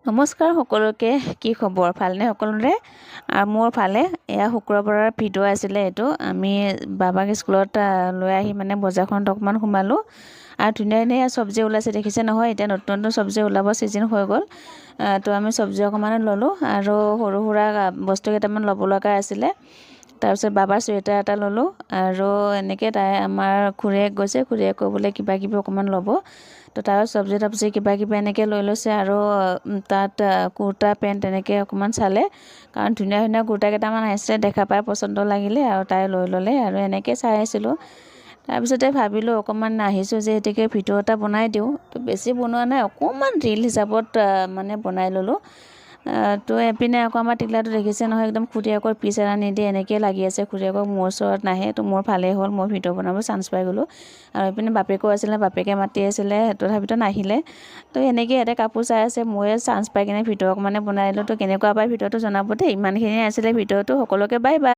নমস্কাৰ সকলোকে। কি খবৰ? ভালনে সকলোৰে? মোৰ ভালে। এয়া শুক্ৰবাৰৰ ভিডিঅ' আছিলে এইটো। আমি বাবাক স্কুলত লৈ আহি মানে বজাৰখনত অকণমান সোমালোঁ আৰু ধুনীয়া ধুনীয়া চব্জি ওলাইছে, দেখিছে নহয়? এতিয়া নতুন নতুন চব্জি ওলাব ছিজন হৈ গ'ল। তো আমি চব্জি অকণমান ল'লোঁ আৰু সৰু সুৰা বস্তু কেইটামান ল'ব লগা আছিলে। তাৰপিছত বাবাৰ চুৱেটাৰ এটা ল'লোঁ আৰু এনেকৈ আমাৰ খুৰীয়েক গৈছে, খুৰীয়েক বোলে কিবা কিবি অকণমান ল'ব। তো তাৰ চব্জি তব্জি কিবা কিবি এনেকৈ লৈ লৈছে আৰু তাত কুৰ্তা পেণ্ট এনেকৈ অকণমান চালে, কাৰণ ধুনীয়া ধুনীয়া কুৰ্তা কেইটামান আহিছিলে, দেখা পাই পচন্দ লাগিলে আৰু তাই লৈ ল'লে আৰু এনেকৈ চাই আছিলোঁ। তাৰপিছতে ভাবিলোঁ অকণমান আহিছোঁ যিহেতুকে ভিডিঅ' এটা বনাই দিওঁ। তো বেছি বনোৱা নাই, অকণমান ৰীল হিচাপত মানে বনাই ল'লোঁ। তো এপিনে আকৌ আমাৰ টিকলাটো দেখিছে নহয়, একদম খুৰীয়েকৰ পিছ এৰা নিদিয়ে এনেকৈ লাগি আছে। খুৰীয়েকক মোৰ ওচৰত নাহে, তো মোৰ ভালেই হ'ল, মই ভিডিঅ' বনাব চান্স পাই গ'লোঁ। আৰু এইপিনে বাপেকো আছিলে, বাপেকে মাতি আছিলে, তথাপিতো নাহিলে। তো এনেকৈ ইয়াতে কাপোৰ চাই আছে, ময়ে চান্স পাই কিনে ভিডিঅ' অকণমানে বনাই দিলোঁ। তো কেনেকুৱা পাই ভিডিঅ'টো জনাব দেই। ইমানখিনিয়ে আছিলে ভিডিঅ'টো। সকলোকে বাই বাই।